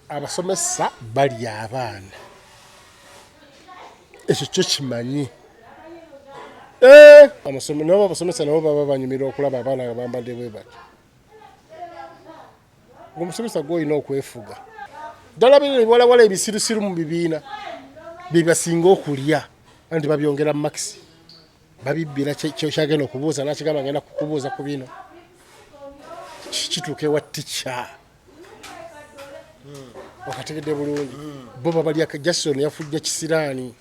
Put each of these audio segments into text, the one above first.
abasomesa bali abaana ekyo kyo kimanyi nabo abasomesa nabo baba banyumira okulaba abaana nga bambadde bwe batyo omusomesa gw'olina okwefuga ddala bino ebiwalawala ebisirusiru mu bibiina byebasinga okulya anti babyongera mu makisi babibbira kyagenda okubuuza nakigamba ngenda kukubuuza ku bino kituuka ewa tica okategedde bulungi bo babalya Jason yafujja kisiraani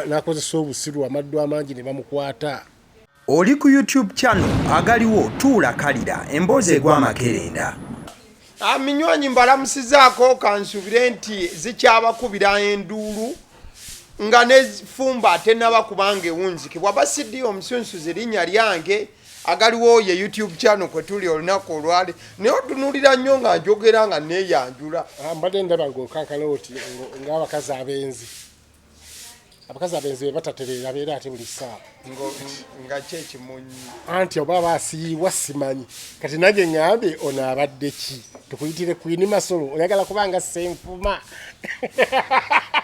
nakozesa obusiru amaddu amangi ne bamukwata. Oli ku YouTube channel agaliwo tuula kalira emboozi egw'amakerenda. Minywanyi mbalamusizaako kansubire nti zikyabakubira enduulu nga nefumba ate nabakubanga ewunzikibwa basiddi omusunsuzi erinnya lyange agaliwo ye YouTube channel kwe tuli olunaku olwali naye otunuulira nnyo nga njogera nga neeyanjula mbadde ndaba ng'okankana oti ng'abakazi abenzi be batatereera beera ate buli ssaawa nga kyekimunyi anti oba baasiibwa simanyi kati nange ŋŋambe ono abadde ki tukuyitire kwini masolo oyagala kubanga senfuma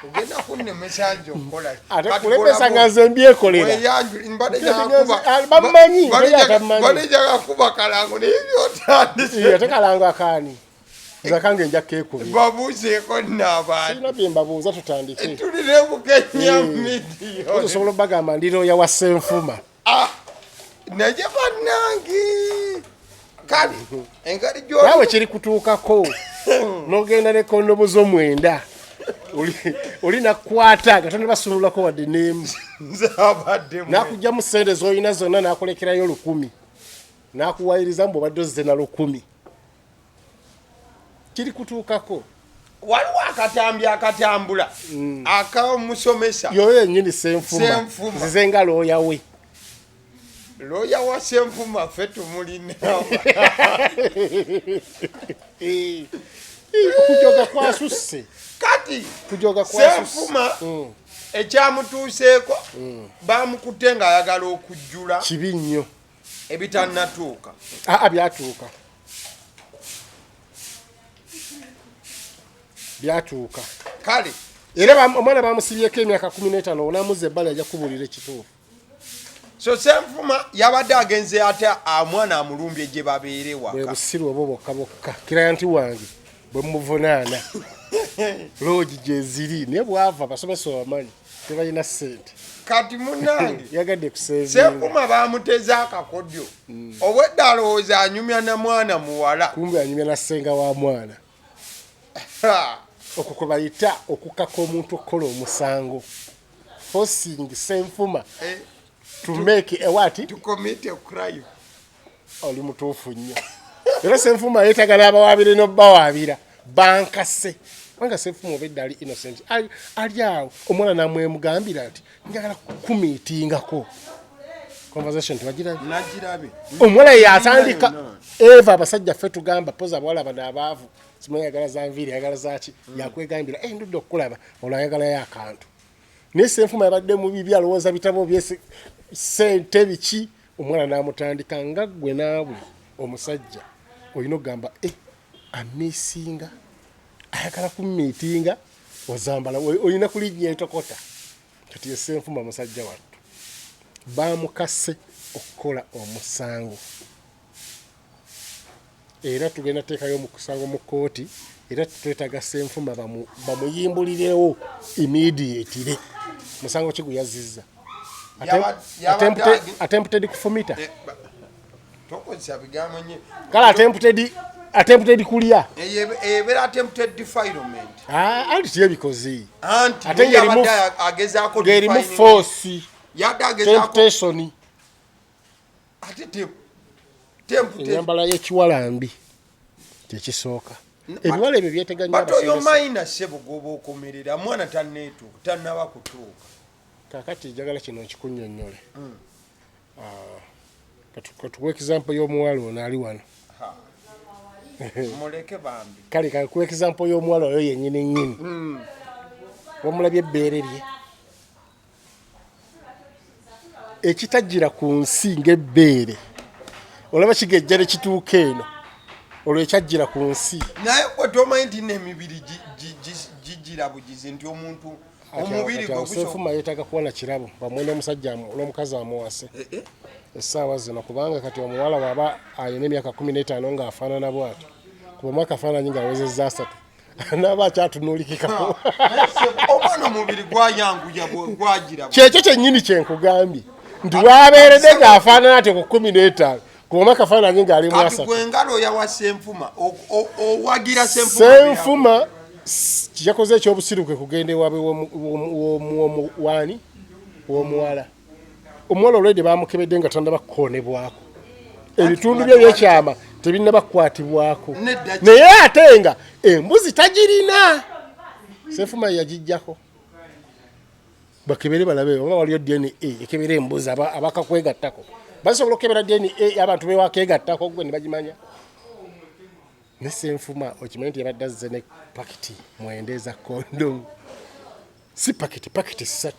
ogenda kunnemesa nti okola ate kulemesa nga nze mbyekolera bamumanyi balejaga kuba kalango naye byotandise ate kalango akaani zakange nja keekubira babuuzeeko n'abantu sirina bye mbabuuza tutandike tulire Bukenya midiyo osobola obbagamba ndiroya wa senfuma naye bannange kale engeri naawe kiri kutuukako n'ogenda ne kondomu z'omwenda oli nakukwata nga tonne basunulako wadde n'emu n'akugyamu ssente z'olina zonna n'akulekerayo 1,000 n'akuwayiriza mbu obadde ozze na 1,000 kiri kutuukako waliwo akatambi akatambula akamusomesa yoyo yennyini senfuma nzize nga looya we looya wa senfuma ffe tumulina kujoga kwasusse kati kujoga senfuma ekyamutuuseeko bamukutte ng'ayagala okujjula kibi nnyo ebitannatuuka byatuuka byatuuka kale era omwana bamusibyeko emyaka 15 onamuzza ebbali ajja kubuulira ekituufu so senfuma yabadde agenze ate omwana amulumbye gye babeere waka bwe busiru obwo bokka bokka kirayanti wange bwe muvunaana loogi gye ziri naye bwava abasomesa bamanyi tebalina ssente kati munnange yagadde kusevinga senfuma bamuteze akakodyo obwedda alowooza anyumya na mwana muwala kumbe anyumya na ssenga wa mwana okwo kwe bayita okukaka omuntu okukola omusango forcing senfuma to make a what to commit a crime oli mutuufu nnyo era senfuma yeetagala abawaabire n'obbawaabira bankase wanga senfuma obedda ali innocent ali awo omwana namwemugambira nti njagala kumiitingako conversation nagirabe omwana yatandika eva abasajja ffe tugamba poza abawala bano abaavu simanyi ayagala za nviiri ayagala zaki yakwegambira ndudde okukulaba olwo ayagalayo akantu naye senfuma yabadde mu bibi alowooza bitabo byese sente biki omwana n'amutandika nga ggwe naawe omusajja olina okugamba amiisinga ayagala kumiitinga ozambala olina kulijja etokota kati senfuma musajja wattu baamukase okukola omusango era tugenda teekayo omusango mu kkooti era twetaaga senfuma bamuyimbulirewo immediately musango kiguyazizza attempted kufumita tokozesa bigambo nnyo kale attempted kulya ebeera attempted defilement anti tiyebikoze ate agezaako ng'erimu force yadde temptation ate enyambala y'ekiwalambi kyekisooka ebiwala ebyo byeteganya oyo mayina ssebugoba okomerera mwana tanneetuuka tannaba kutuuka kakati njagala kino nkikunnyonnyole katukuwa example y'omuwala ono ali wano muleke bambi kale kakuwa example y'omuwala oyo yennyini nnyini wamulabye ebbeere lye ekitajjira ku nsi ng'ebbeere olaba kigejja ne kituuka eno olwo ekyajjira ku nsi naye gwe tomanyi nti n'emibiri gigira bugizi nti omuntu omubiri gwe senfuma yeetaaga kuwona kirabo bamwe n'omusajja n'omukazi amuwase essaawa zino kubanga kati omuwala waba ayina emyaka 15 ng'afaanana bw'atyo kuba mwaka afaananyi ng'awezezza 3 naaba akyatunuulikikako omwana omubiri gwayanguya gwagira kyekyo kyennyini kyenkugambye nti wabeeredde ng'afaanana atyo ku 15 kuba mwaka afaananyi ng'ali mu 3 gwe ngalo yawa senfuma owagira senfuma kiyakoze ekyobusiru kwe kugenda ewaabwe w'omuwaani w'omuwala omuwala olwedde bamukebedde nga tannaba kukoonebwako ebitundu bye ebyekyama tebinnaba kukwatibwako naye ate nga embuzi tagirina senfuma yagijjako bakebere balabe oba waliyo DNA ekebera embuzi abakakwegattako basobola okukebera DNA abantu bewakeegattako gwe ne bagimanya ne senfuma okimanyi nti yabadde azze ne pakiti mwenda eza kondomu si pakiti 3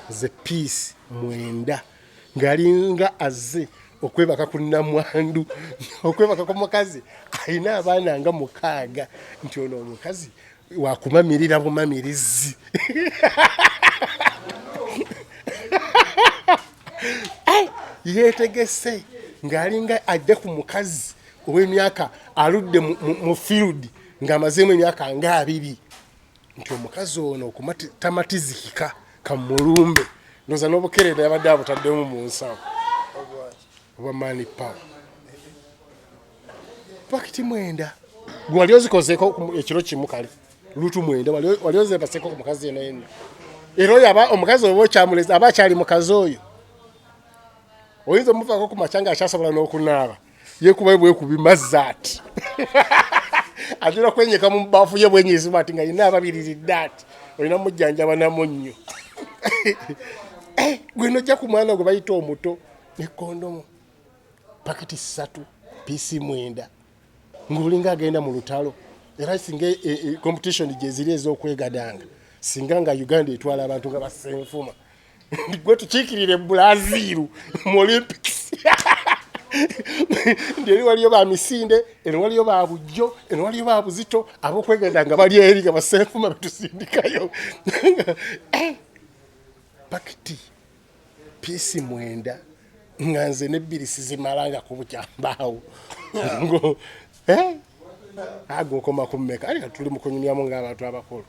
ze piisi mwenda ng'alinga azze okwebaka ku nnamwandu okwebaka ku mukazi alina abaana nga 6 nti ono omukazi wakumamirira bumamirizi yeetegese ng'alinga ajja ku mukazi ow'emyaka aludde mu field ng'amazeemu emyaka nga 2 nti omukazi ono tamatizikika kamulumbe ndoza n'obukerenda yabadde abutaddemu mu nsawo oba mani power pakiti mwenda gwe wali ozikozeeko ekiro kimu kale lutu mwenda wali ozeepaseeko ku mukazi eno yenna era oyo aba omukazi oba okyamuleza aba akyali mukazi oyo oyinza omuvaako ku makya nga akyasobola n'okunaaba yekuba bwekubi mazzi ati agenda kwenyeka mu baafu ye bwenyezibwa ati nga yina ababiriridde ati olina mujjanjaba namunnyo gwe nojja ku mwana gwe bayita omuto ne kondomu pakiti 3 piisi mwenda ng'olinga agenda mu lutalo era singa competition gye ziri ez'okwegadanga singa nga Uganda etwala abantu nga basenfuma gwe tukiikirire Brazil mu Olympics nderi waliyo ba misinde eno waliyo ba bujjo eno waliyo ba buzito abokwegenda nga bali eri nga basenfuma betusindikayo pakiti piisi mwenda nganze n'ebbiri sizimalanga ku bukyambaawo ngo ago koma kummeka ali tuli mu kunyumyamu ng'abantu abakulu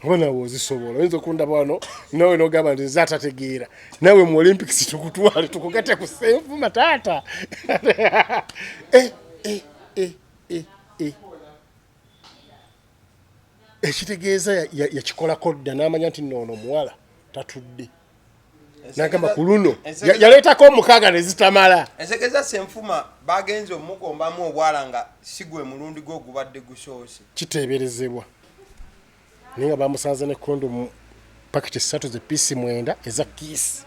bona wozisobola oyinza okundaba wano nawe n'ogamba nti zatategeera nawe mu Olympics tukutwale tukugate ku senfuma taata ekitegeeza yakikolako dda n'amanya nti noono omuwala tatudde n'agamba ku luno yaleetako 6 ne zitamala ensekeeza senfuma bagenze omugombamu obwala nga sigwe mulundi gwe ogubadde gusoose kiteeberezebwa naye nga bamusanze ne kondomu pakiti 3 ze piisi mwenda eza kiisi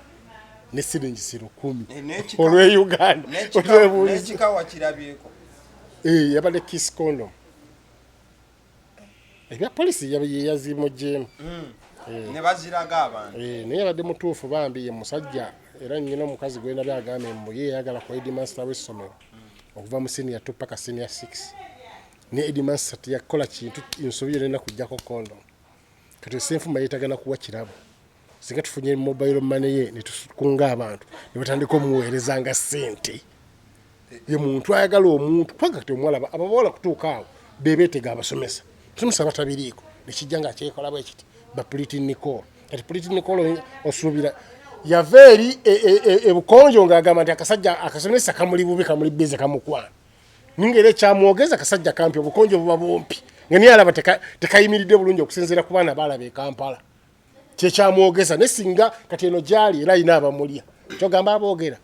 ne siringi 10 olw'e Uganda n'ekikawa kirabyeko yabadde kiisi kondomu ebya polisi yazimugjeemu ne baziraga abantu naye yabadde mutuufu bambi ye musajja era nnyina omukazi gwe nabyo agambe mbu ye yayagala ku headmaster w'essomero okuva mu senior 2 paka senior 6 ne headmaster teyakola kintu ensobi yonna kujjako kondomu kati senfuma yeetagana kuwa kirabo singa tufunye mobile money ye ne tukunga abantu ne batandika omuweereza nga ssente ye muntu ayagala omuntu kwaga kati omuwala abawola kutuuka awo bebeetega abasomesa tusomesa batabiriiko nekijja nga akyekola bwe kiti bapuliti Nicole kati puliti Nicole osuubira yava eri ebukonjo ng'agamba nti akasajja akasomesa kamuli bubi kamuli bize kamukwana ningere kyamwogeza akasajja kampi obukonjo buba bumpi nga niye alaba tekayimiridde bulungi okusinziira ku baana balaba e Kampala kyekyamwogeza ne singa kati eno gyali era ayina abamulya kyogamba aboogera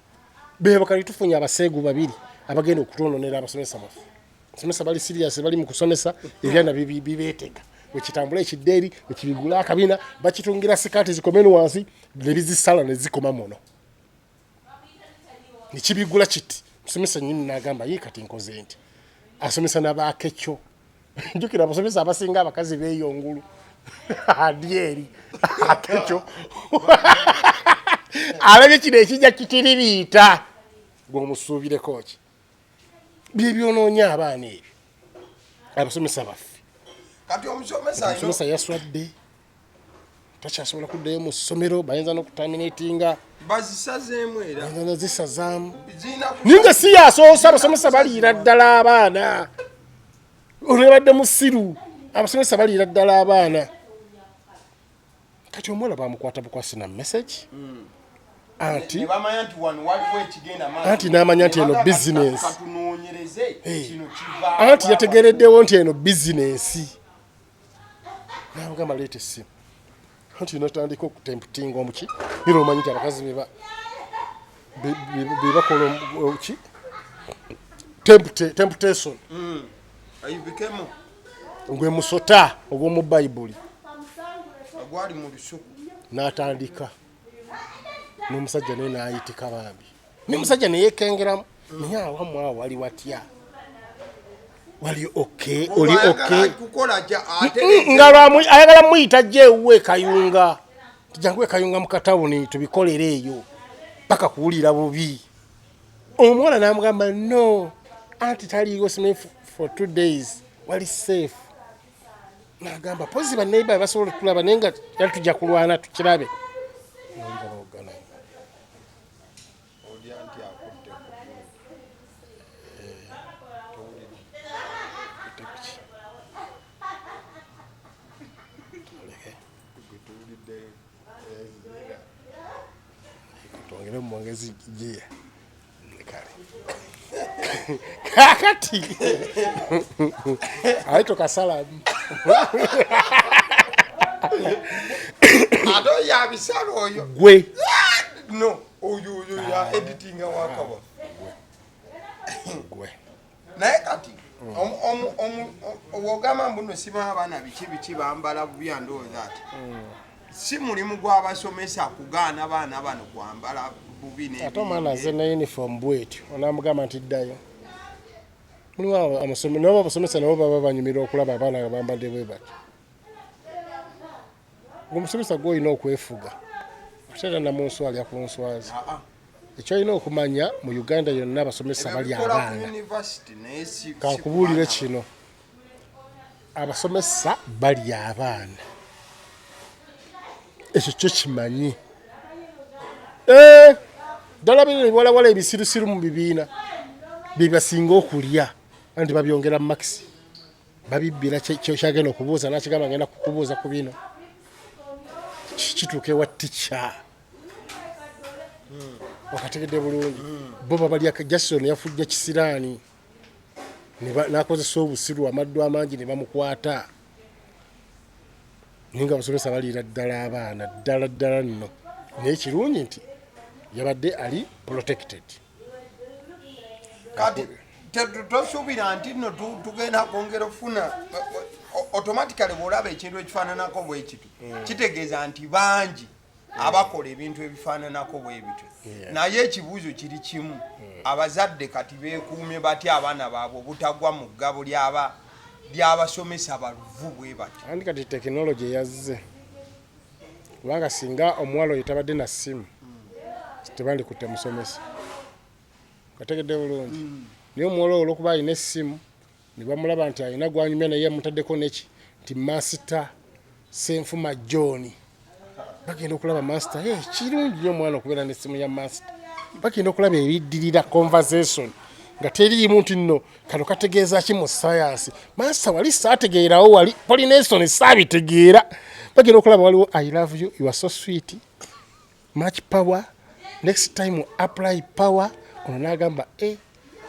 bebo kali tufunye abaseegu 2 abagenda okutwononera abasomesa baffe abasomesa bali serious bali mu kusomesa ebyana bibeetega wekitambula ekiddeeri wekibigula akabina bakitungira sikaati zikomenu wansi nebizisala nezikoma muno nekibigula kiti musomesa nyini n'agamba ye kati nkoze nti asomesa n'abaakekyo njukira abasomesa abasinga abakazi beeyongulu adyeri akekyo alabye kino ekijja kitiribiita gweomusuubireko ki byebyononya abaana ebyo abasomesa baffe kati omusomesa yaswadde takyasobola kuddayo mu ssomero bayinza n'okutaminatinga bazisazeemu era nazisazaamu naye nga si yasoosa abasomesa baliira ddala abaana olwebadde musiru abasomesa baliira ddala abaana kati omuwala bamukwata bukwasi na message anti n'amanya nti eno bizinensi anti yategereddewo nti eno bizinensi n'amugamba leeta essimu anti natandika okutemputinga omuki era omanyi nti abakazi bebakola ki temputation gwe musota ogw'omu bayibuli n'atandika n'omusajja naye n'ayitika bambi n'omusajja neyekengeramu naye awamu awo wali watya wali oke oli oke nga ayagala muyita jja ewuwe kayunga tijanguwe kayunga mu katawuni tubikolera eyo paka kuwulira bubi omuwala n'amugamba no anti taliiwo simanyi for 2 days wali safe n'agamba pozi baneiba basobola tulaba naye nga yali tujja kulwana tukirabe tongere mwongezi jia kakati aito kasalamu ado ya bisalo oyo gwe no oyo ya editing wakaba gwe naye kati wogamba mbuno sima abana biki bambala bubyandowo that si mulimu gw'abasomesa kugaana abaana bano kwambala bubi ate omwana aze ne uniform bwetyo onamugamba nti ddayo mulimu nabo abasomesa nabo baba banyumira okulaba abaana nga bambadde bwe batyo omusomesa gw'olina okwefuga ateera namunsu alya ku nswazi ekyolina okumanya mu Uganda yonna abasomesa bali abaana kankubuulire kino abasomesa bali abaana ekyo kyo kimanyi ddala bino ebiwalawala ebisirusiru mu bibiina byebasinga okulya anti babyongera makisi babibbira kyagenda okubuuza nakigamba ngenda kukubuuza ku bino kituuka ewa tica wakategedde bulungi bo babalya Jason yafujja kisiraani nakozesa obusiru amaddu amangi ne bamukwata ninga abasomesa baliira ddala abaana ddala nno naye kirungi nti yabadde ali protected kati tosuubira nti nno tugenda kwongera okufuna automatically bw'olaba ekintu ekifaananako bwe kitu kitegeeza nti bangi abakola ebintu ebifaananako bwe bityo naye ekibuuzo kiri kimu abazadde kati beekuumye batya abaana baabwe obutagwa mu ggabo ly'abasomesa baluvu bwe batyo andi kati tekinologi yazze kubanga singa omuwala oyo tabadde na ssimu tebandi kutte musomesa kategedde bulungi naye omuwala olwokuba alina essimu ne bamulaba nti alina gwanyumya naye mutaddeko neki nti masita senfuma John bagenda okulaba masita kirungi nnyo omwana okubeera n'essimu ya masita bagenda okulaba ebiddirira conversation nga teriimu nti nno kano kategeeza ki mu science masita wali saategeerawo wali Polination saabitegeera bagenda okulaba waliwo I love you, you are so sweet, much power, next time apply power. Ono n'agamba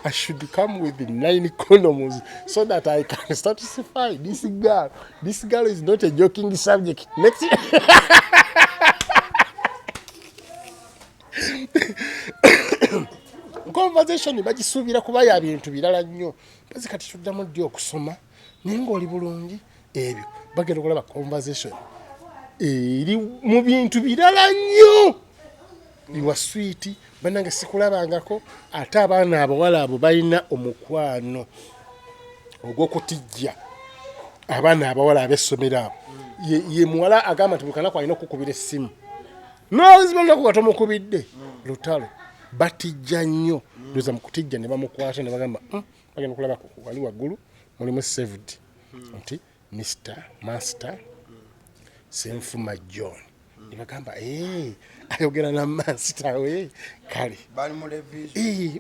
I should come with 9 condoms so that I can satisfy this girl. This girl is not a joking subject. Next conversation bagisuubira kuba ya bintu birala nnyo bazi kati tuddamu ddi okusoma naye ng'oli bulungi ebyo bagenda okulaba conversation eri mu bintu birala nnyo iwa sweet banange sikulabangako ate abaana abawala abo balina omukwano ogw'okutijja abaana abawala ab'essomero abo ye muwala agamba nti buli kanaku alina okukubira essimu nozibanaku nga tomukubidde lutalo batijja nnyo ndoza mu kutijja ne bamukwata ne bagamba bagenda okulaba wali waggulu mulimu saved nti Mr. Master Senfuma John ne bagamba ayogera na master we kale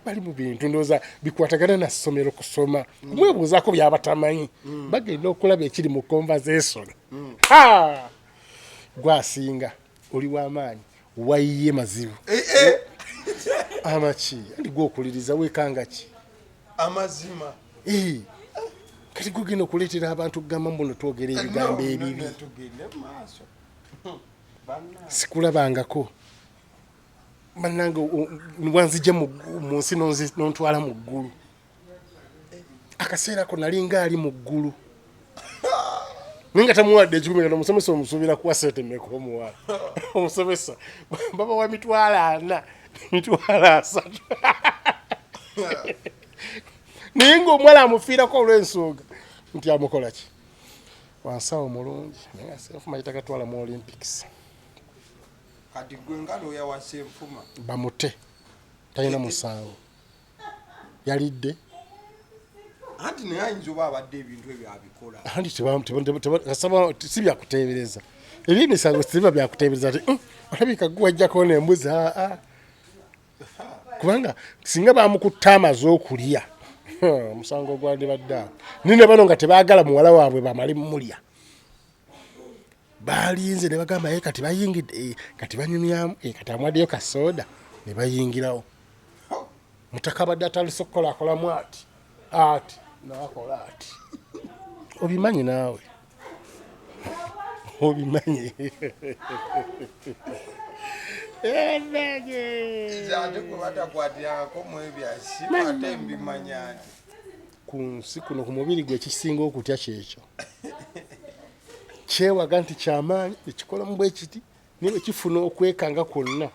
bali mu bintu ndowooza bikwatagana na ssomero kusoma kumwebuuzaako byabatamanyi bagenda okulaba ekiri mu conversation gwasinga oli w'amaanyi wayiye mazibu amaki andi gwokuliriza wekanga ki amazima kati gugenda okuleetera abantu kugamba mbuno twogera ebigambo ebibi sikulabangako bannange wanzija mu nsi nontwala mu ggulu akaseera ko nali ngaali mu ggulu naye nga tamuwadde ekikumi kati omusomesa omusuubira kuwa setemeka omuwala omusomesa baba wa 40 30 naye ngaomuwala amufiirako olw'ensonga nti amukola ki wansawo mulungi naye nga Senfuma yitagatwala mu Olympics kati gwe nga looya wa Senfuma bamute talina musango yalidde anti naye ayinza oba abadde ebintu ebyo abikola anti si byakuteebereza eri emisango siba byakuteebereza ti olabika guwajjako n'embuzi kubanga singa bamukutta amaze okulya omusango gwandibadde awo nine bano nga tebaagala muwala waabwe bamale mulya balinze ne bagamba kati bayingidde kati banyumyamu kati amwaddeyo kasoda ne bayingirawo mutaka badde atandise okukolakolamu ati nakola ati obimanyi naawe obimanyi ate gwe batakwatirakako mu ebyasi ate mbimanyani ku nsi kuno ku mubiri gwe ekisinga okutya kyekyo kyewaga nti kyamaanyi ekikolamu bwe kiti niye bwe kifuna okwekanga kwonna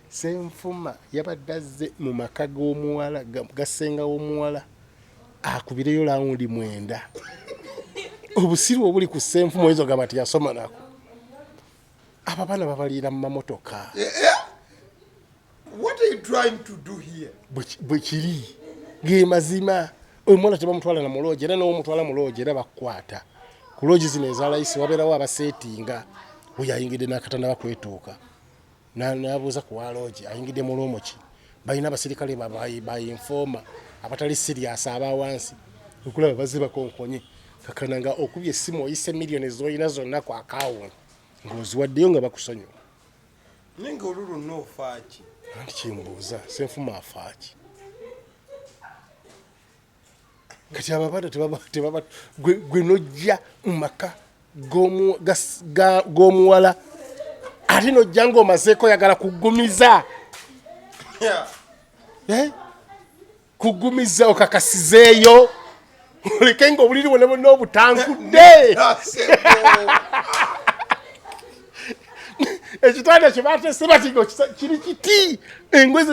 Senfuma yabadde azze mu maka g'omuwala gasenga w'omuwala akubireyo lawundi 9 obusiru obuli ku Senfuma ezo gamba ti yasoma nako abo abaana babaliira mu mamotoka what are you trying to do here bwe kiri ge mazima omwana tebamutwala na muloje era n'omutwala muloje era bakwata ku loji zino ezalayisi wabeerawo abaseetinga oyo ayingidde n'akatanda bakwetuuka n'abuuza ku waloji ayingidde mulwomo ki balina abasirikale bayinfooma abatali sirias abawansi okulaba bazze bakonkonye kakananga okubye essimu oyise miliyoni z'olina zonna ku akawunti ng'oziwaddeyo nga bakusonyiwa naye nga olulu noofaaki anti kimbuuza Senfuma afaaki kati ababaana tebaba gwe nojja mu maka g'omuwala ate nojja ng'omazeeko yagala kugumiza kugumiza okakasizeeyo oleke nga obuliri bwonna bwonna obutankudde ekitanda kyebatese bati kiri kiti engwezi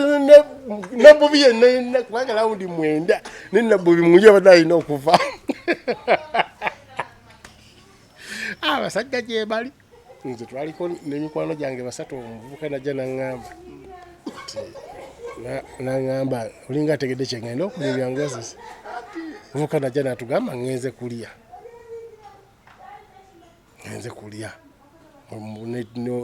nabbubi yenna kubanga lawundi 9 nenabbubi mungi abadde alina okuva abasajja gye bali nze twaliko n'emikwano gyange 3 omuvubuka najja naŋŋamba olinga ategedde kyengenda okunyumya ngozi muvubuka najja natugamba ngenze kulya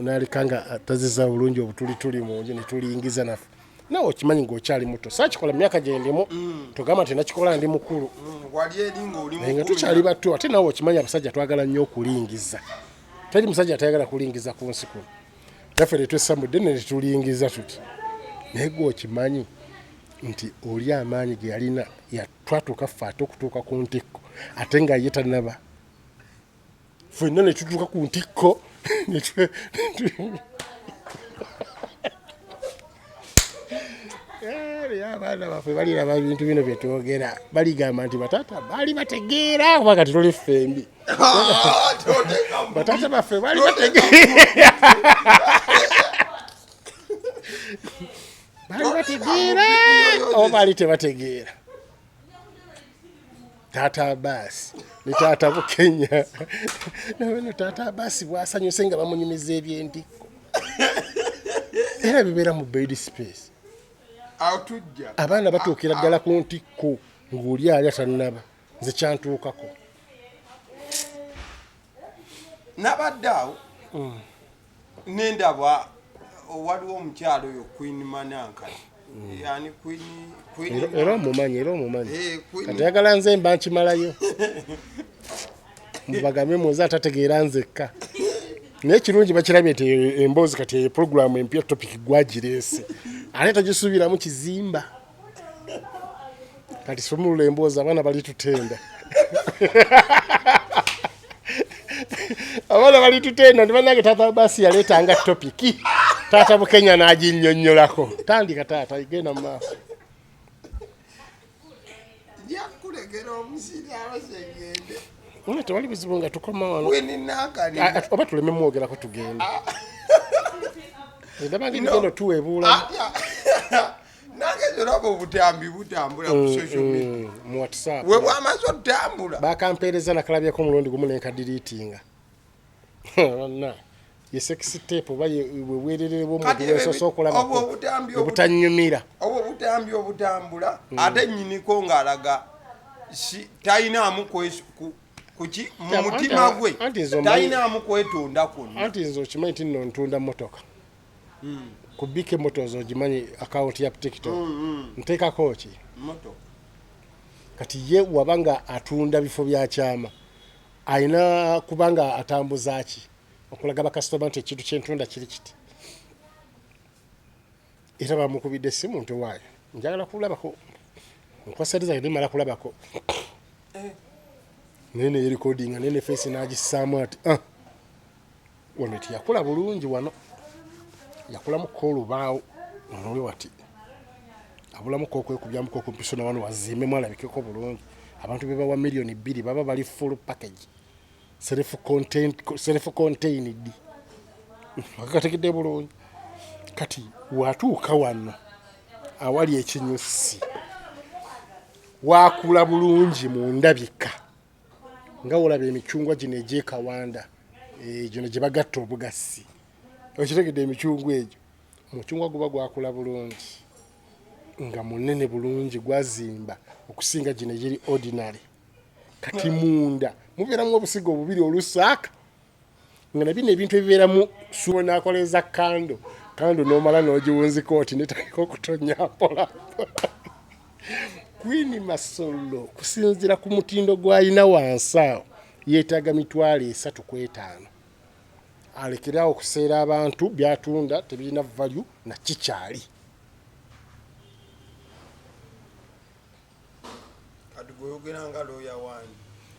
nalikanga taziza bulungi obutuli mu nju netulingiza naffe nawe okimanyi ng'okyali muto saakikola mu myaka gye ndimu tugamba nti nakikola ndi mukulu nga tukyali bato ate nawe okimanyi abasajja twagala nnyo okulingiza teri musajja atayagala kulingiza ku nsi kuno yaffe netwesambudde netulingiza tuti naye gwe okimanyi nti oli amaanyi ge yalina twatuuka ffe ate okutuuka ku ntikko ate nga ye tanaba ffenna netutuuka ku ntikko abaana baffe baliraba ebintu bino byetwogera baligamba nti bataata baali bategeera kuba kati tuli ffembi bataata baffe baali bategeera baali bategeera oba baali tebategeera taata baasi ne taata Bukenya no taata basi bwasanyuse nga bamunyumiza ebyendiko era bibeera mu bed space atujja abaana batuukira ddala ku ntikko ng'oli ali atannaba nze kyantuukako nabadde awo nendaba waliwo omukyalo oyo Queen Manankala yani era omumanyi kati yagala nze mba nkimalayo mubagambe muze atategeera nzekka naye kirungi bakirabye nti emboozi kati eyo puroguramu empya topic gwagireese ate tagisuubiramu kizimba kati somulula emboozi abaana balitutenda abaana balitutenda ndibanage taata basi yaleetanga topiki taata Bukenya n'aginnyonnyolako tandika taata igenda mu maaso njakulegera omusiri abasegende tewali bizibu nga tukoma wano weninankani oba tuleme mwogerako tugende ndabanga ebigendo tuweebuula nange zoraba obutambi butambula ku social media mu WhatsApp we bwamaze otambula bakampeereza nakalabyako omulundi gumu nenkadiriitinga na ye sex tape oba weweerere bw'omuntu wesosa okulabako obutanyumira obwo obutambi obutambula ate nnyiniko ng'alaga talinamu kuki mu mutima gwe talinamu kwetonda kwonna anti nze okimanyi ti nno ntunda mmotoka ku bike motors ogimanyi akawunti ya TikTok nteekako ki kati ye wabanga atunda bifo bya kyama ayina kubanga atambuza ki okulaga bakasitoma nti ekintu kyentunda kiri kiti era bamukubidde essimu nti waayo njagala kulabako nkwasariza ndimala kulabako nene yerecordinga nene face n'agissaamu ati wano ti yakula bulungi wano yakulamuko olubaawo onoli wati abulamuko okwekubyamuko okumpisona wano wazimbemu alabikeko bulungi abantu bebawa miliyoni 2 baba bali full package self contained akategedde bulungi kati watuuka wano awali ekinyusi wakula bulungi mu ndabika nga olaba emicungwa gino egyekawanda gino gye bagatta obugasi okitegedde emicungwa egyo omucungwa guba gwakula bulungi nga munene bulungi gwazimba okusinga gino egiri ordinary kati munda mubeeramu obusigo obubiri olusaaka nga nabino ebintu ebibeeramu suwo nakoleza kando n'omala n'ogiwunziko oti netakika okutonya mpola Queen Masolo kusinzira ku mutindo gw'alina wansi awo yeetaaga mitwalo 3 ku 5 alekerawo okuseera abantu byatunda tebirina value na kikyali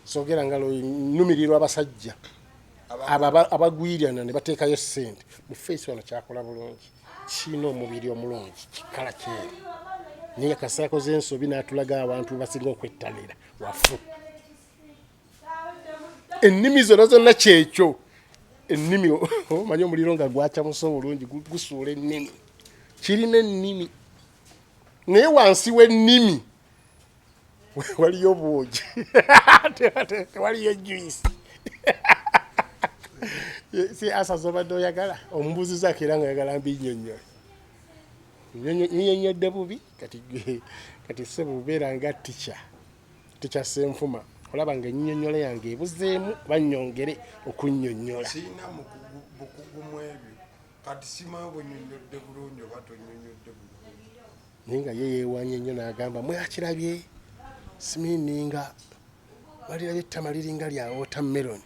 sogera nga numirirwa abasajja abagwirana ne bateekayo ssente mu face wano kyakola bulungi kiina omubiri omulungi kikala kyeru naye kasaako z'ensobi n'atulaga abantu basinga okwettanira wafu ennimi zonna kyekyo ennimi omanyi omuliro nga gwakyamusa obulungi gusuula ennimi kirina ennimi naye wansi w'ennimi waliyo bwogi tewaliyo juice si asaza obadde oyagala omubuuzizaako era nga yagala mbinnyonnyole nnyonnyodde bubi kati sebo bubeera nga tica senfuma olaba nga ennyonnyole yange ebuzeemu bannyongere okunnyonnyola sirina bukugumu ebyo kati simanyi bwennyonnyodde bulungi oba tonnyonnyodde bulungi naye nga ye yeewanya ennyo n'agamba mwakirabye simininga balirabye ettama liringa lya watermelon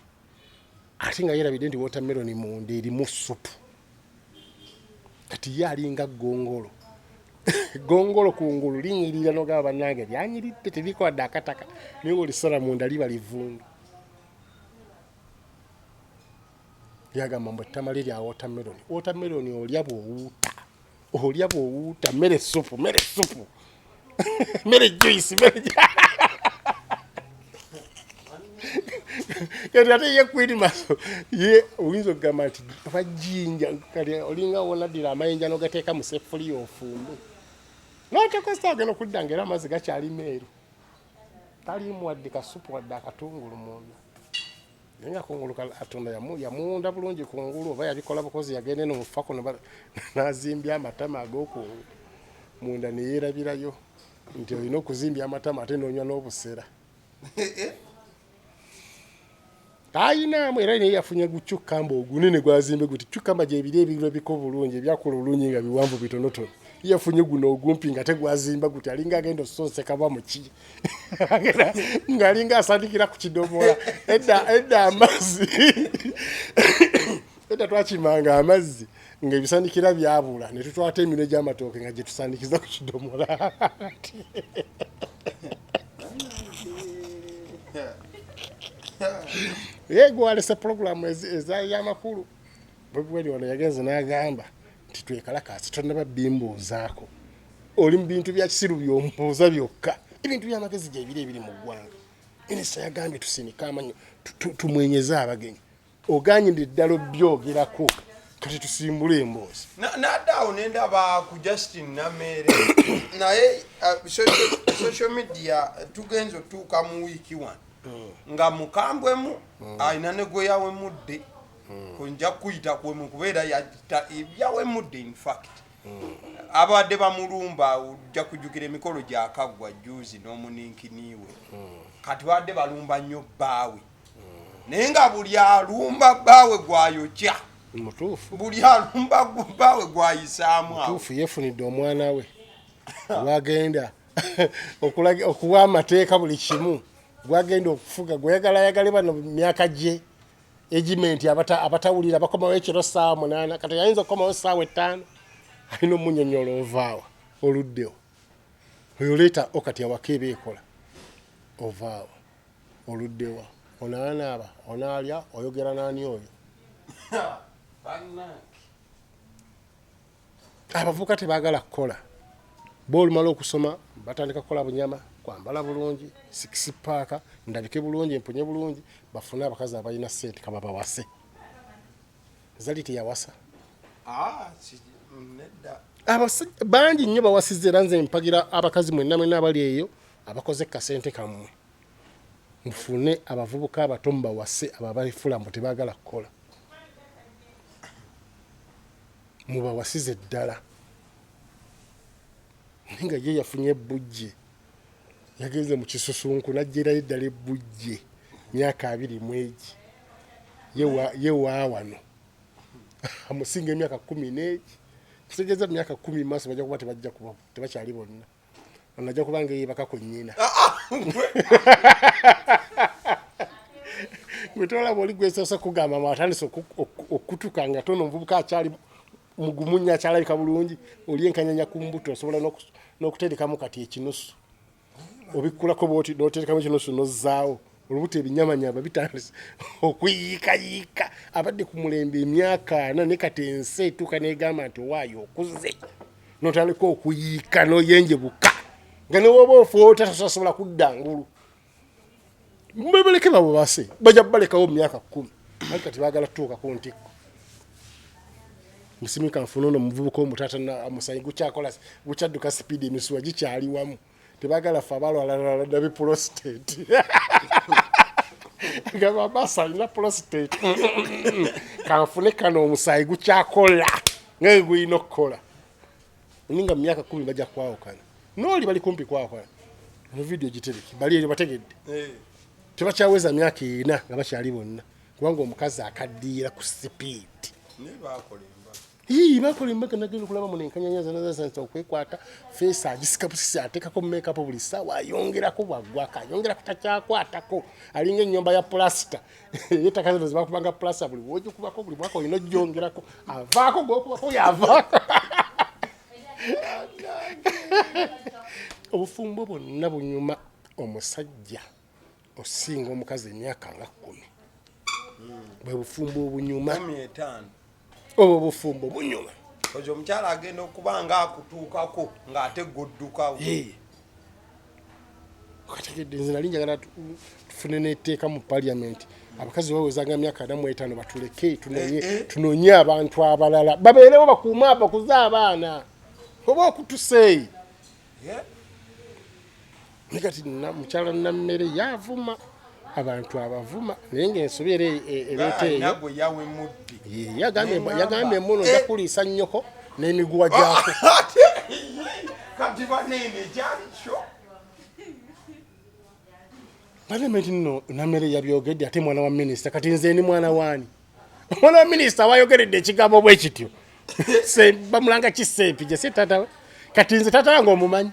ate nga yerabidde nti watermelon munda erimu supu kati ye alinga gongolo gongolo kungulu linyirira nogaba bannange lyanyiridde teriko wadde akataka naye olisala munda liba livundu lyagamba mbu ettama lirya watermelon olya bwowuuta mere supu mere juice kati ate ye Queen Masolo ye oyinza okugamba nti bajinja kati olinga wonaddira amayinja nogateeka mu sefuliya ofumbe notekosa agenda okuddanga era amazzi gakyali meeru talimu wadde kasupu wadde akatungulu munda nenga kungulu atonda yamunda bulungi kungulu oba yabikola bukozi yagende no mufako nazimbya amatama ag'okungulu munda neyeerabirayo nti olina okuzimbya amatama ate noonywa n'obusera ayinaamu era naye yafunye gucukamba ogunene gwazimbe guti cukamba gyebiri ebiro biko bulungi ebyakula bulungi nga biwanvu bitonotono yafunye guno ogumpi nga tegwazimba guti alinga agenda osonseka bwa muki ng'alinga asandikira ku kidomola edda amazzi edda twakimanga amazzi ng'ebisandikira byabula ne tutwata eminwe gy'amatooke nga gye tusandikiza ku kidomola gwalese puroguramu ez'amakulu bwebweri ono yagenze n'agamba nti twekalakaasi tonnaba bimbuuzaako oli mu bintu bya kisiru by'ombuuza byokka ebintu by'amagezi gyebiri ebiri mu ggwanga minisita yagambye tusinika amanyo tumwenyeze abagenyi oganyidde eddala obyogerako kati tusimbule emboozi naddaawo nendaba ku Justin Nameere naye social media tugenza otuuka mu wiiki wano nga mukambwemu alina ne gwe yawemudde kunja kuyita kwemu kubeera yawemudde in fact abadde bamulumba ojja kujjukira emikolo gyakaggwa juzi n'omuninkiniiwe kati badde balumba nnyo bbaawe naye nga buli alumba bbaawe gwayokya mutuufu buli alumba bbaawe gwayisaamu mutuufu yeefunidde omwana we gwagenda okuwa amateeka buli kimu gwagenda okufuga gweyagalayagale bano myaka gye egimenti abatawulira bakomawo ekiro ssaawa 8 kati ayinza okukomawo ssaawa 5 alina omunyonyola ovaawa oluddewo oyo leeta okati awaka ebeekola ovaawa oluddewa onaanaaba onaalya oyogera naani oyo abavubuka tebaagala kukola boolumala okusoma batandika kukola bunyama kwambala bulungi sikisipaaka ndabike bulungi empunye bulungi bafune abakazi abalina ssente kaba bawase zali teyawasa abasajja bangi nnyo bawasize era nze mpagira abakazi mwenna abali eyo abakoze kasente kammwe mufune abavubuka abato mubawase ababafula mbu tebaagala kukola mubawasize ddala nga ye yafunye ebbujje yagenze mu kisusunku najjerayo eddala ebbujje myaka 2 mwegi ye waawano amusinga emyaka 10 n'egi kitegeeza myaka 10 maaso bajja kuba tebakyali bonna onajja kubanga yeebakako nnyina gwetolaba oli gwesoose kugamba matandise okutuka nga tono omuvubuka akyali mugumunya akyalabika bulungi oli enkanyanya ku mbuto osobola n'okuterekamu kati ekinusu obikkulako bwoti n'oterekamu ekinusu n'ozzaawo olubuto ebinyamanyama bitandise okuyiikayiika abadde ku mulembe emyaka 4 ne kati ensi etuuka n'egamba nti owaayo okuze n'otandika okuyiika n'oyenjebuka nga newoba ofuota tasobola kudda ngulu mbebaleke babo base bajja balekawo mu myaka 10 ali kati baagala tutuuka ku ntikko musimika nfuna ono muvubuka omutata omusanyi gukyadduka sipiidi emisuwa gikyali wamu tebaagala fe abalwala dabi prostate gaba basa alina prostate kanfune kano omusayi gukyakola nga gulina okukola ninga mu myaka 10 bajja kwawukana nooli bali kumpi kwawukana mu vidiyo gitereki bali eri bategedde tebakyaweza myaka 4 nga bakyali bonna kubanga omukazi akaddiira ku sipiidi bakola embaka nagenda okulaba muno enkanyanya zanazasanisa okwekwata feesi agisika busisi ateekako mumekapu buli ssaawa ayongerako bwaggwaka ayongerako takyakwatako alinga ennyumba ya pulasita ettaka zino zibakubanga pulasita buli wogikubako buli mwaka olina ogyongerako avaako gwokubako yavaako obufumbo bwonna bunyuma omusajja osinga omukazi emyaka nga 10 bwe bufumbo obunyuma obwo bufumbo bunyuma ojo omukyala agenda okuba nga akutuukako ng'ate goddukawo kategedde nze nali njagala tufune n'etteeka mu paliamenti abakazi bawezanga myaka 45 batuleke tunoonye abantu abalala babeerewo bakuume abakuze abaana oba okutuseeyi Nikati mukyala nammere yavuma abantu abavuma naye ng'ensobi era ereeta eyo yagambye muno nja kuliisa nnyoko n'emiguwa gyako kati banene gyaliso palamenti nno nammere yabyogedde ate mwana wa minisita kati nze ni mwana waani omwana wa minisita wayogeredde ekigambo bwe kityo bamulanga kisempi gye si tatawe kati nze tata wange omumanyi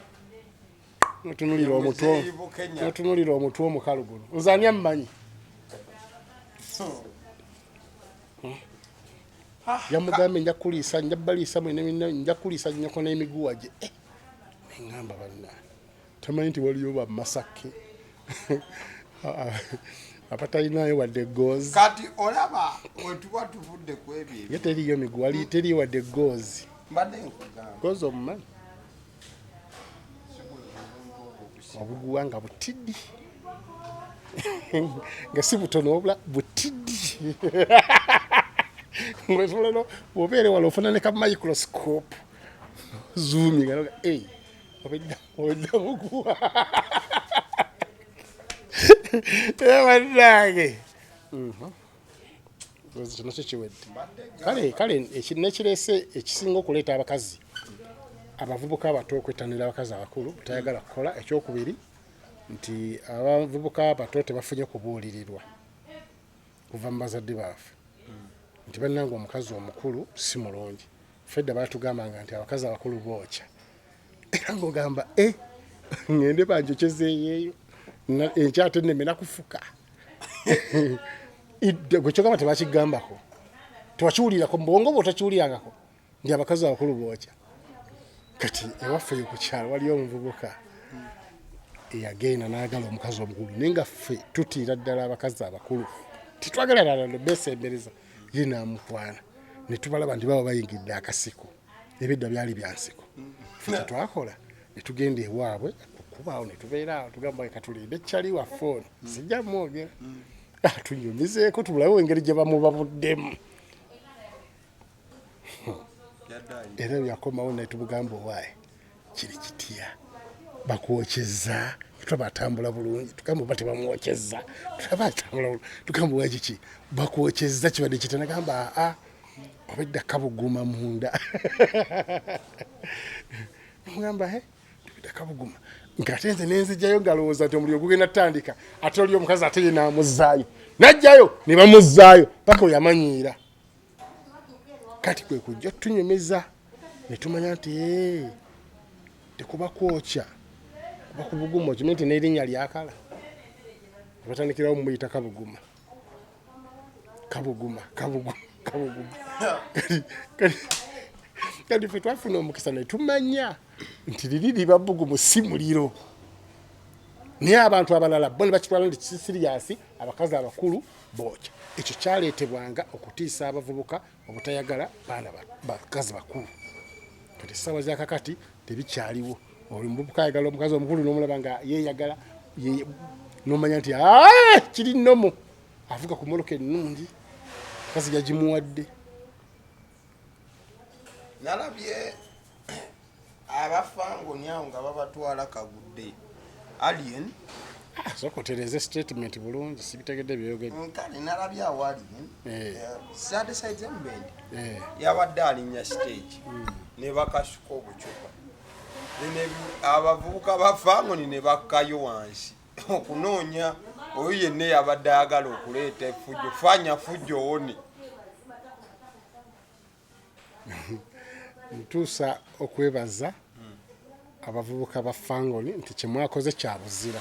otunulira omutwe omukalu guno nze ani ammanyi yamugambye nja baliisa nja kuliisa nnyoko n'emiguwa gye neŋŋamba banna tamanyi nti waliyo bamasake abatalinayo wadde goozi kati olaba wetuba tuvudde ku ebyo ye teriyo miguwa teriyo wadde goozi mbadde nkugamba goozi omumanyi obuguwa nga butiddi nga si butono wabula butiddi ngwesolano bwobeere wala ofuna ne ka microscope zooming nga obedda buguwa ewanange kino kikiwedde kale nekireese ekisinga okuleeta abakazi abavubuka abato okwettanira abakazi abakulu tayagala kukola ekyokubiri nti abavubuka abato tebafunye kubuulirirwa kuva mu bazadde baafe nti bannanga omukazi omukulu si mulungi fedda baatugambanga nti abakazi abakulu bookya era ng'ogamba ngende banjokyezeeyeeyo enkyate nneme nakufuka gwe kyogamba tebakigambako tewakiwulirako mubwongo bwe otakiwulirangako nti abakazi abakulu bookya kati ewaffe ku kyalo waliyo omuvubuka eyagenda n'agala omukazi omukulu naye nga ffe tutiira ddala abakazi abakulu titwagala ddala beesembereza ye n'amukwana ne tubalaba nti baba bayingidde akasiko ebidda byali byansiko ffe kyetwakola ne tugenda ewaabwe okubaawo ne tubeeraawo tugamba katulinde ekyali waffe ono sijja mwogera tunyumizeeko tubulawo engeri gye bamubabuddemu era byakomawo naye tumugamba owaaye kiri kitya bakwokyeza twabatambula bulungi tugamba oba tebamwokyeza twabatambula bulungi tugamba owa kiki bakwokyeza kibadde kitya nagamba obedda kabuguma munda mugamba tubedda kabuguma ng'ate nze nenzijjayo ngalowooza nti omuliro gugenda tutandika ate oli omukazi ate ye n'amuzzaayo najjayo ne bamuzzaayo paka oyo amanyiira kati kwe kujja tunyumiza ne tumanya nti tekuba kwokya kuba kubuguma okimanyi nti n'erinnya lyakala batandikirawo mumuyita kabuguma kati ffe twafuna omukisa ne tumanya nti liri liba bugumu si muliro naye abantu abalala bo ne bakitwala nti kisiriyasi abakazi abakulu bookya ekyo kyaleetebwanga okutiisa abavubuka obutayagala baana bakazi bakulu kati essaawa zakakati tebikyaliwo oli muvubuka ayagala omukazi omukulu n'omulaba nga yeeyagala n'omanya nti kiri nnomo avuga ku moloka ennungi kazi yagimuwadde nalabye abafangoni awo nga babatwala Kagudde alien sokotereze statement bulungi sibitegedde byogedde kale nalabye awo alien sade sides embed yabadde alinya stage ne bakasuka obucupa abavubuka bafangoni ne bakkayo wansi okunoonya oyo yenna yabadde ayagala okuleeta effujjo fanya fujjo wone ntuusa okwebaza abavubuka ba fangoni nti kyemwakoze kya buzira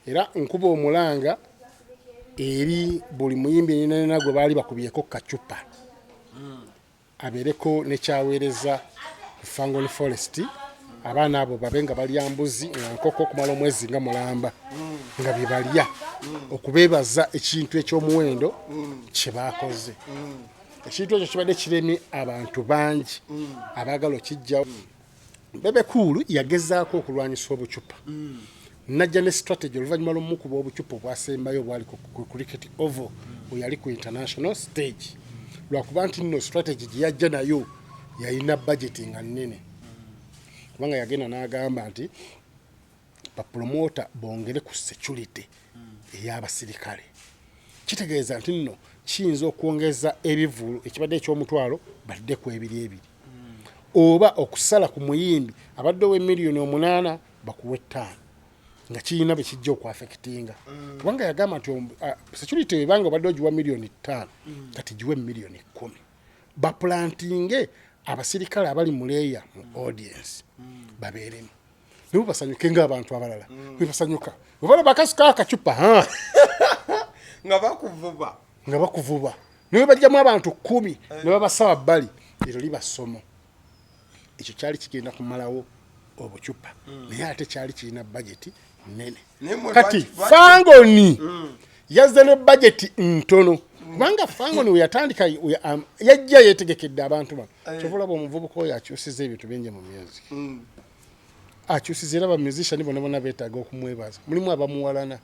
era nkuba omulanga eri buli muyimbi nenena gwe baali bakubyeko kacupa abeereko nekyaweereza fangoni forest abaana abo babe nga balya mbuzi nkoko okumala omwezi nga mulamba nga byebalya okubeebaza ekintu ekyomuwendo kyebakoze ekintu ekyo kibadde kiremye abantu bangi abaagala okijjawo bebe kuulu yagezaako okulwanyisa obucupa najja ne strategy oluvannyuma lw'omukuba obucupa obwasembayo obwali ku cricket oval weyali ku international stage lwakuba nti nno strategy gye yajja nayo yalina budgeti nga nnene kubanga yagenda n'agamba nti bapromota bongere ku security ey'abasirikale. Kitegeeza nti nno kiyinza okwongeza ebivulu ekibadde eky'omutwalo badde ku ebiri oba okusala ku muyimbi abadde ow'emiliyoni 8 bakuwe 5 nga kiyina bwe kijja okwaffectinga kubanga yagamba nti security ebanga obadde ogiwa miliyoni 5 kati giwe miliyoni 10 baplantinge abasirikale abali mu leeya mu audience babeeremu nibo basanyuke ng'abantu abalala basanyuka ovala bakasuka akacupa nga bakuvuba niwe bajjamu abantu 10 ne babasaba bbali eryo liba ssomo ekyo kyali kigenda kumalawo obucupa naye ate kyali kirina bajeti nene kati Fangoni yazze ne bajeti ntono kubanga Fangoni we yatandika yajja yeetegekedde abantu bano kyovulaba omuvubuka oyo akyusiza ebintu bingi mu music akyusiza era ba musician bonna beetaaga okumwebaza mulimu abamuwalana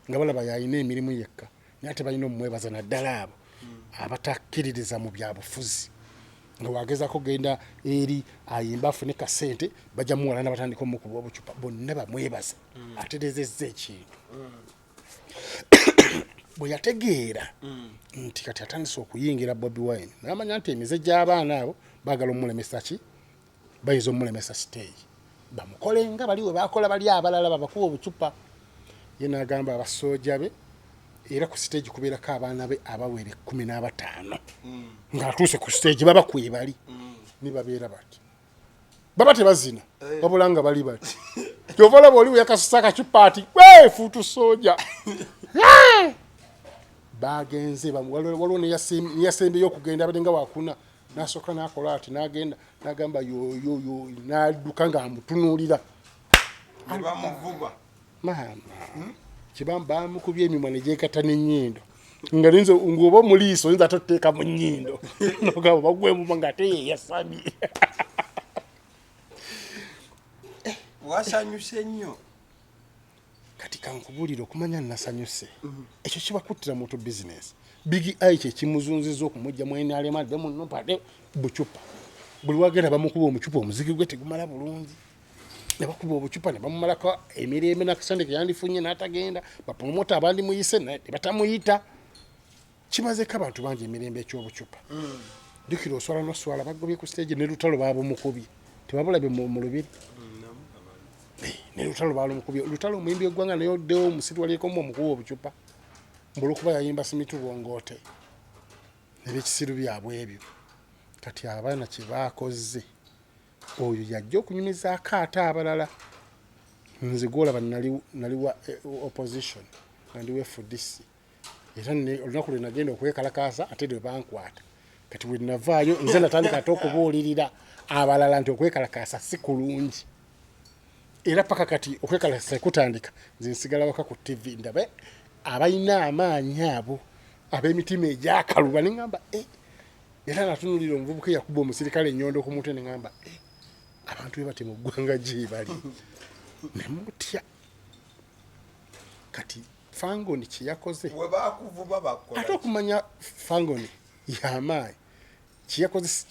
nga balaba yalina emirimu yekka naye ate balina omumwebaza naddala abo abatakkiririza mu byabufuzi nga wagezako genda eri ayimba afune kasente bajja muwalana batandika omukuba obucupa bonna bamwebaza aterezezza ekintu bwe yategeera nti kati atandise okuyingira Bobi Wine n'amanya nti emize gy'abaana abo baagala omulemesa ki bayinza omulemesa stage bamukole nga bali we bakola bali abalala babakuba obucupa ye n'agamba abasooja be era ku stage kubeerako abaana be abawere 15 ng'atuuse ku stage babakuye bali ni babeera bati baba tebazina wabula nga bali bati kyovala bw'oli yakasusa akacupa ati weefuutu sooja bagenze waliwo neyasembeyo okugenda abadde nga wakuna n'asooka n'akola ati n'agenda n'agamba yoyoyo n'adduka ng'amutunuulira maama kibamba bamukubye emimwa ne gyekata n'ennyindo nga linze ng'oba omuliiso oyinza toteeka mu nnyindo nogamba bagwemu nga ate yeyasabye wasanyuse nnyo kati kankubuulira okumanya nasanyuse ekyo kibakuttira mu business big eye kyekimuzunziza okumujja mu NRM adde munno padde bucupa buli wagenda bamukuba omucupa omuziki gwe tegumala bulungi ne bakuba obucupa ne bamumalako emirembe nakasande yandifunye n'atagenda bapromota abandi muyise ne batamuyita kimazeko abantu bangi emirembe eky'obucupa dukira oswala noswala bagobye ku stage ne lutalo baabumukubye tebabulabye mu lubiri ne lutalo baalumukubye lutalo omuyimbi eggwanga naye oddewo omusiru waliekomu omukuba obucupa mbulikuba yayimba simitu bwongoote nebekisiru byabwe ebyo kati abaana kye baakoze oyo yajja okunyumizaako ate abalala nze gwolaba naliwa opposition nandiwa FDC era olunaku lwe nagenda okwekalakaasa ate lwe bankwata kati bwe navaayo nze natandika ate okubuulirira abalala nti okwekalakaasa si kulungi era paka kati okwekalakaasa kutandika nze nsigala waka ku TV ndabe abalina amaanyi abo ab'emitima egyakaluba ne ŋŋamba era natunulira omuvubuka eyakuba omusirikale ennyondo ku mutwe ne ŋŋamba abantu be bati mu ggwanga gye bali ne mutya kati Fangoni kye yakoze ate okumanya Fangoni y'amaanyi kye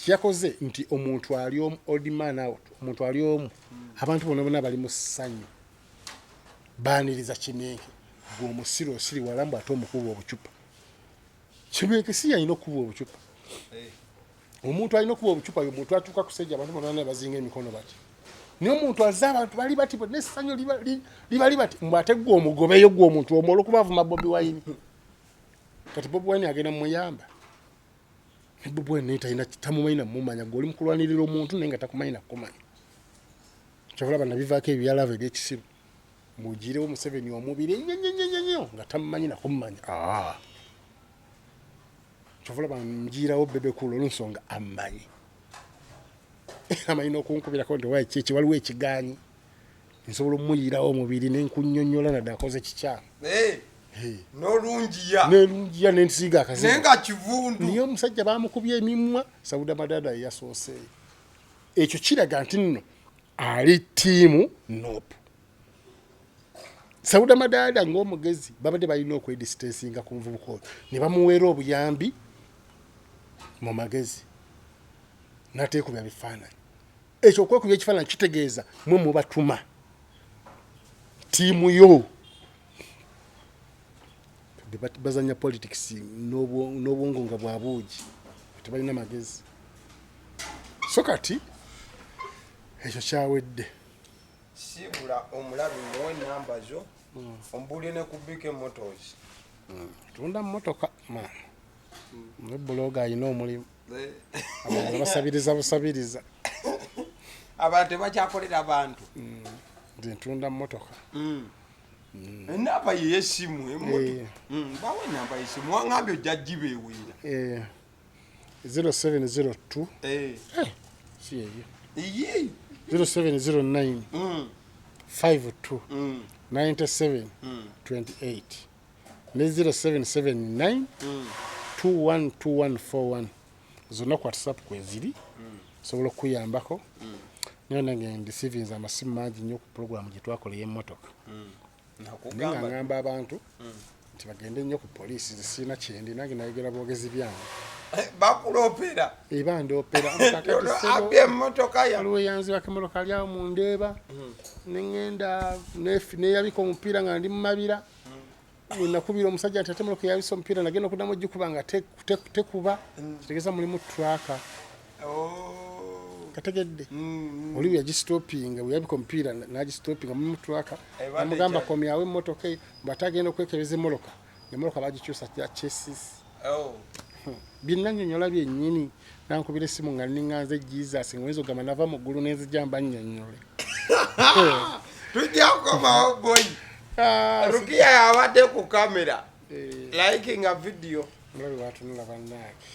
yakoze nti omuntu ali omu old man out omuntu ali omu abantu bonna bali mu ssanyu baaniriza Kinenke gweomusiro osiri walambu ate omukuba obucupa Kinenke si yalina okukuba obucupa omuntu alina okuba obucupa omuntu atuuka ku stage abantu bonna bazinga emikono bati niyo omuntu azza abantu bali bati n'essanyu libali bati mbwate gwe omugobeyo gwe omuntu omwo olwokuba avuma Bobi Wine kati Bobi Wine agenda mumuyamba ne Bobi Wine naye talina tamumanyi namumanya gw'oli mukulwanirira omuntu naye nga takumanyi nakumanya kyovulaba nabivaako ebyalava ebyekisiru mugirewo Museveni omubiri ennyo nga tamumanyi nakumanya kyovulaba mugirawo bebekulu olw'ensonga amanyi amanyi n'okunkubirako nti waekiki waliwo ekiganyi nsobola omuyirawo omubiri nenkunnyonnyola nadde akoze kikyamu n'olungiya nensiiga akazibu naye nga kivundu niye omusajja baamukubye emimwa Sauda Madada yeyasooseeyo ekyo kiraga nti nno ali ttiimu nopu Sauda Madada ng'omugezi babadde balina okwedistansinga ku nvubuka oyo ne bamuweera obuyambi mu magezi n'ateekubya bifaananyi ekyo okwekubya ekifaananyi kitegeeza mwe mubatuma tiimu yo bazanya politics n'obwongo nga bwabuugi tebalina magezi so kati ekyo kyawedde sibula omulabi muwe namba zo ombuulire ne ku BK Motors tunda mmotoka ne buloga alina omulimu abalala basabiriza busabiriza abantu tebakyakolera abantu nze ntunda mmotoka enamba yeyesimu bawe enamba yesimu wangambye ojja gibeeweera 0702 si eyo 0709 52 97 28 ne 0779 212141 zonna ku WhatsApp kweziri sobola okuyambako naye nange ndisivinza amasimu mangi nnyo ku puroguramu gye twakola ey'emmotoka naye nga ngamba abantu nti bagende nnyo ku poliisi zisiina kyendi nange nayogera bwogezi byange bakulopera ebandopera abye emmotoka waliwo eyanzibako emmotoka lyawo mu Ndeeba neŋŋenda neyabika omupiira nga ndi mu mabira nakubira omusajja nti ate emmotoka yabisa omupiira nagenda okuddamu ogikuba nga tekuba kitegeeza mulimu traka kategedde oli yagisitopinga bweyabika omupiira nagisitopinga mulimu traka namugamba komyawo emmotoka bw'ate agenda okwekebeza emmotoka emmotoka bagikyusa ya chesis binnannyonnyola byennyini nankubira essimu nga nniŋŋanze Jesus nga oyinza ogamba nava mu ggulu n'enzijamba nnyonnyole tujja kukomawo boyi Rukia yabadde ku kamera liking a video mulabi watunula bannaaki